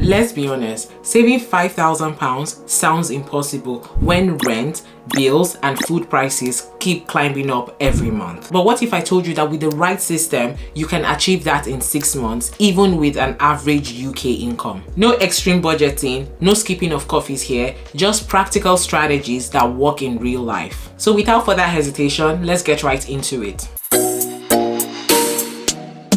Let's be honest, saving £5,000 sounds impossible when rent, bills and food prices keep climbing up every month. But what if I told you that with the right system, you can achieve that in 6 months, even with an average UK income? No extreme budgeting, no skipping of coffees here, just practical strategies that work in real life. So without further hesitation, let's get right into it.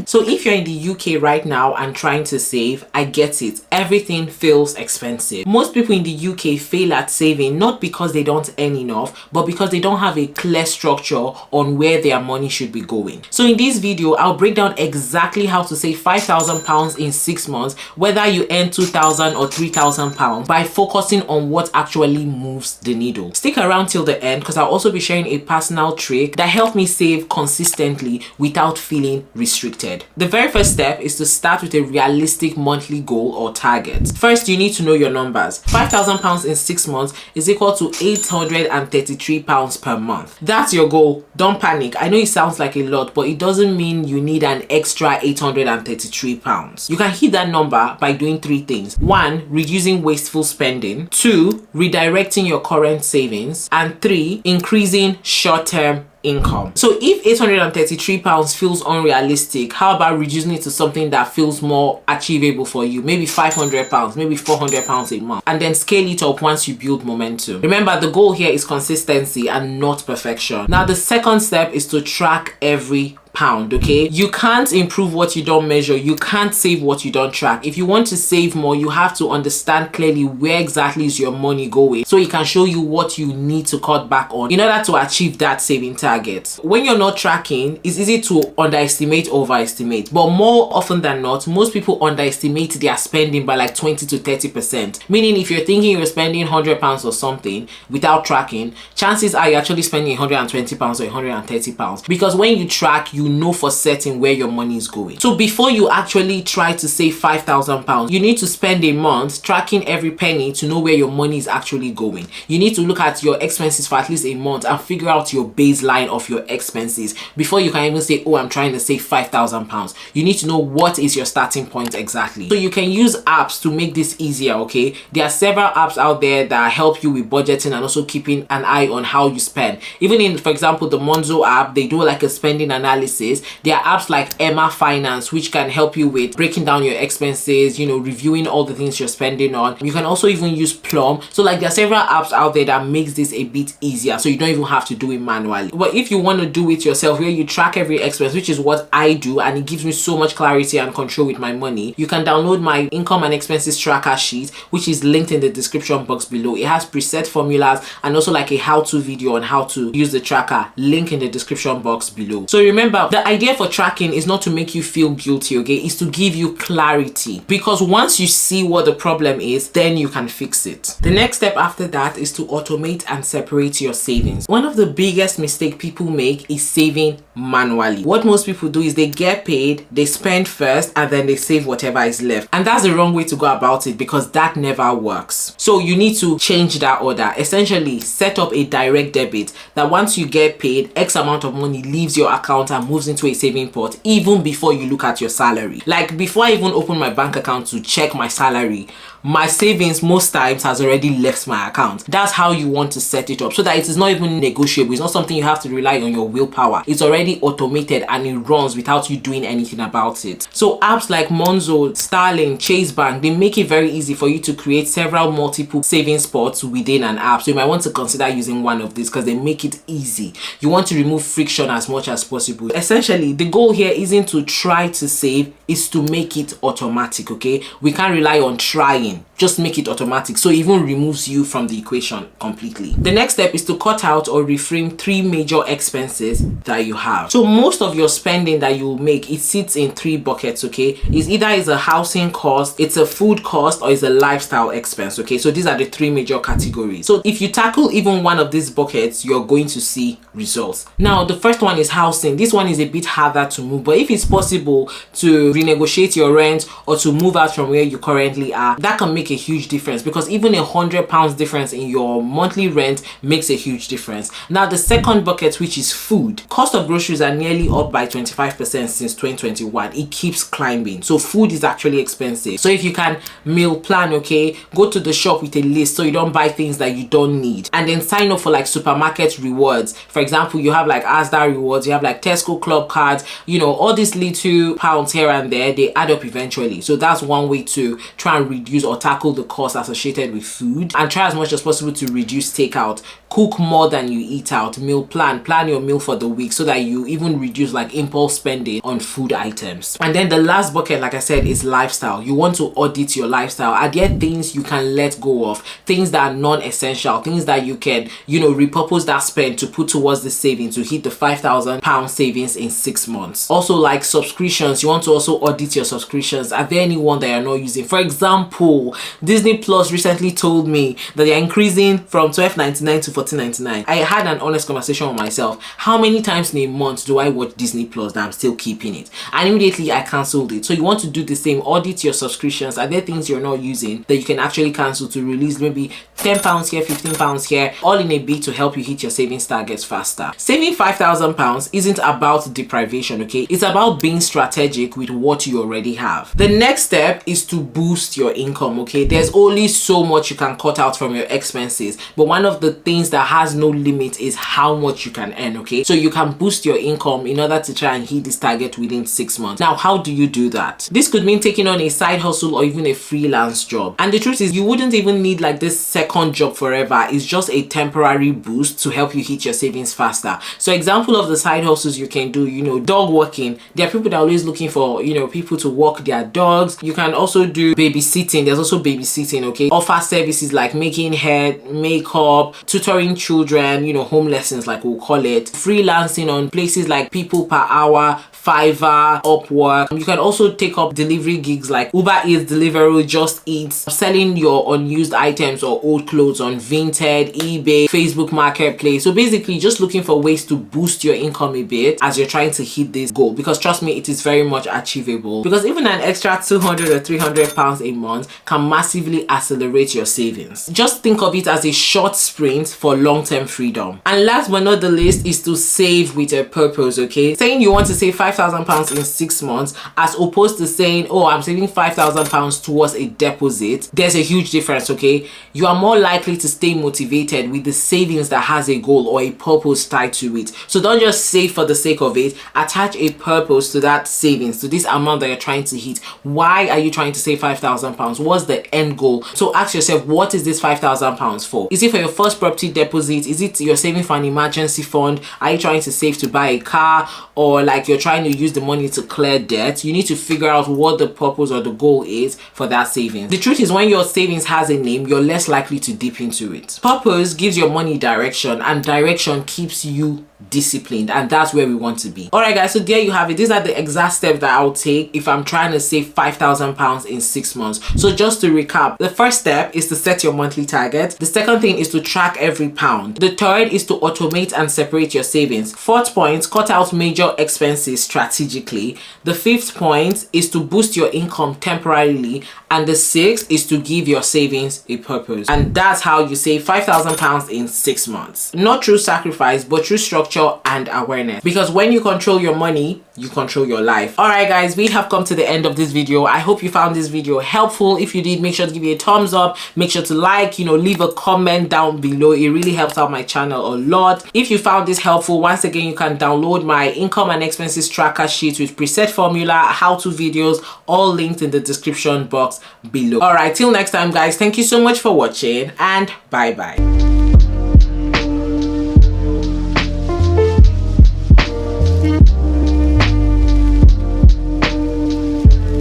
So if you're in the UK right now and trying to save, I get it. Everything feels expensive. Most people in the UK fail at saving not because they don't earn enough, but because they don't have a clear structure on where their money should be going. So in this video, I'll break down exactly how to save £5,000 in 6 months, whether you earn £2,000 or £3,000, by focusing on what actually moves the needle. Stick around till the end because I'll also be sharing a personal trick that helped me save consistently without feeling restricted. The very first step is to start with a realistic monthly goal or target. First, you need to know your numbers. £5,000 in 6 months is equal to £833 per month. That's your goal. Don't panic. I know it sounds like a lot, but it doesn't mean you need an extra £833. You can hit that number by doing 3 things. 1, reducing wasteful spending. 2, redirecting your current savings. And 3, increasing short-term income. So if £833 feels unrealistic, how about reducing it to something that feels more achievable for you? Maybe £500, maybe £400 a month, and then scale it up once you build momentum. Remember, the goal here is consistency and not perfection. Now the second step is to track every pound. Okay, you can't improve what you don't measure. You can't save what you don't track. If you want to save more, you have to understand clearly where exactly is your money going, so it can show you what you need to cut back on in order to achieve that saving target. When you're not tracking, it's easy to underestimate, overestimate, but more often than not, most people underestimate their spending by like 20 to 30%. Meaning if you're thinking you're spending £100 or something without tracking, chances are you're actually spending £120 or £130, because when you track, you know for certain where your money is going. So before you actually try to save £5,000, you need to spend a month tracking every penny to know where your money is actually going. You need to look at your expenses for at least a month and figure out your baseline of your expenses before you can even say, oh, I'm trying to save £5,000. You need to know what is your starting point exactly. So you can use apps to make this easier. Okay, there are several apps out there that help you with budgeting and also keeping an eye on how you spend. Even in, for example, the Monzo app, they do like a spending analysis. There are apps like Emma Finance, which can help you with breaking down your expenses, you know, reviewing all the things you're spending on. You can also even use Plum. So like there are several apps out there that makes this a bit easier, so you don't even have to do it manually. But if you want to do it yourself, where you track every expense, which is what I do, and it gives me so much clarity and control with my money, you can download my income and expenses tracker sheet, which is linked in the description box below. It has preset formulas and also like a how-to video on how to use the tracker, link in the description box below. So remember, the idea for tracking is not to make you feel guilty, okay? It's to give you clarity, because once you see what the problem is, then you can fix it. The next step after that is to automate and separate your savings. One of the biggest mistakes people make is saving manually. What most people do is they get paid, they spend first, and then they save whatever is left. And that's the wrong way to go about it, because that never works. So you need to change that order. Essentially, set up a direct debit that once you get paid, X amount of money leaves your account and moves into a saving pot even before you look at your salary. Like before I even open my bank account to check my salary, my savings most times has already left my account. That's how you want to set it up, so that it is not even negotiable. It's not something you have to rely on your willpower. It's already automated and it runs without you doing anything about it. So apps like Monzo, Starling, Chase Bank, they make it very easy for you to create several multiple savings pots within an app. So you might want to consider using one of these because they make it easy. You want to remove friction as much as possible. Essentially, the goal here isn't to try to save, is to make it automatic. Okay, we can't rely on trying. Just make it automatic, so it even removes you from the equation completely. The next step is to cut out or reframe 3 major expenses that you have. So most of your spending that you make, it sits in 3 buckets. Okay, it's either is a housing cost, it's a food cost, or it's a lifestyle expense. Okay, so these are the 3 major categories. So if you tackle even one of these buckets, you're going to see results. Now the first one is housing. This one is a bit harder to move, but if it's possible to renegotiate your rent or to move out from where you currently are, that can make make a huge difference, because even £100 difference in your monthly rent makes a huge difference. Now the second bucket, which is food. Cost of groceries are nearly up by 25% since 2021. It keeps climbing, so food is actually expensive. So if you can meal plan, okay, go to the shop with a list so you don't buy things that you don't need, and then sign up for like supermarket rewards. For example, you have like Asda rewards, you have like Tesco club cards, you know, all these little pounds here and there, they add up eventually. So that's one way to try and reduce or tackle the cost associated with food, and try as much as possible to reduce takeout. Cook more than you eat out. Meal plan your meal for the week so that you even reduce like impulse spending on food items. And then the last bucket, like I said, is lifestyle. You want to audit your lifestyle. Are there things you can let go of, things that are non-essential, things that you can, you know, repurpose that spend to put towards the savings to hit the £5,000 savings in 6 months. Also, like subscriptions, you want to also audit your subscriptions. Are there any one that you're not using? For example, Disney Plus recently told me that they're increasing from $12.99 to $14.99. I had an honest conversation with myself. How many times in a month do I watch Disney Plus that I'm still keeping it? And immediately I cancelled it. So you want to do the same. Audit your subscriptions. Are there things you're not using that you can actually cancel to release maybe £10 here, £15 here, all in a bid to help you hit your savings targets faster? Saving £5,000 isn't about deprivation, okay? It's about being strategic with what you already have. The next step is to boost your income, okay? There's only so much you can cut out from your expenses, but one of the things that has no limit is how much you can earn, okay? So you can boost your income in order to try and hit this target within 6 months. Now, how do you do that? This could mean taking on a side hustle or even a freelance job. And the truth is, you wouldn't even need like this second job forever. It's just a temporary boost to help you hit your savings faster. So example of the side hustles you can do, you know, dog walking. There are people that are always looking for, you know, people to walk their dogs. You can also do babysitting. There's also babysitting, okay? Offer services like making hair, makeup, tutoring children, you know, home lessons like we'll call it. Freelancing on places like People Per Hour, Fiverr, Upwork. You can also take up delivery gigs like Uber Eats, Deliveroo, Just Eat, selling your unused items or old clothes on Vinted, eBay, Facebook Marketplace. So basically just looking for ways to boost your income a bit as you're trying to hit this goal, because trust me, it is very much achievable, because even an extra £200 or £300 a month can massively accelerate your savings. Just think of it as a short sprint for long-term freedom. And last but not the least is to save with a purpose, okay? Saying you want to save £5,000 in 6 months as opposed to saying, oh, I'm saving £5,000 towards a deposit, there's a huge difference, okay? You are more likely to stay motivated with the savings that has a goal or a purpose tied to it. So don't just save for the sake of it. Attach a purpose to that savings, to this amount that you're trying to hit. Why are you trying to save £5,000? What's the end goal? So ask yourself, what is this £5,000 for? Is it for your first property deposit? Is it you're saving for an emergency fund? Are you trying to save to buy a car? Or like you're trying to use the money to clear debt? You need to figure out what the purpose or the goal is for that savings. The truth is, when your savings has a name, you're less likely to dip into it. Purpose gives your money direction, and direction keeps you disciplined, and that's where we want to be. All right guys, so there you have it. These are the exact steps that I'll take if I'm trying to save £5,000 in 6 months. So just to recap, the first step is to set your monthly target. The second thing is to track every pound. The third is to automate and separate your savings. Fourth point, cut out major expenses strategically. The fifth point is to boost your income temporarily, and the sixth is to give your savings a purpose. And that's how you save £5,000 in 6 months. Not through sacrifice, but through structure and awareness, because when you control your money, you control your life. All right guys, we have come to the end of this video. I hope you found this video helpful. If you did, make sure to give me a thumbs up, make sure to like, you know, leave a comment down below. It really helps out my channel a lot. If you found this helpful, once again, you can download my income and expenses tracker sheet with preset formula, how-to videos, all linked in the description box below. All right, till next time guys, thank you so much for watching, and bye bye.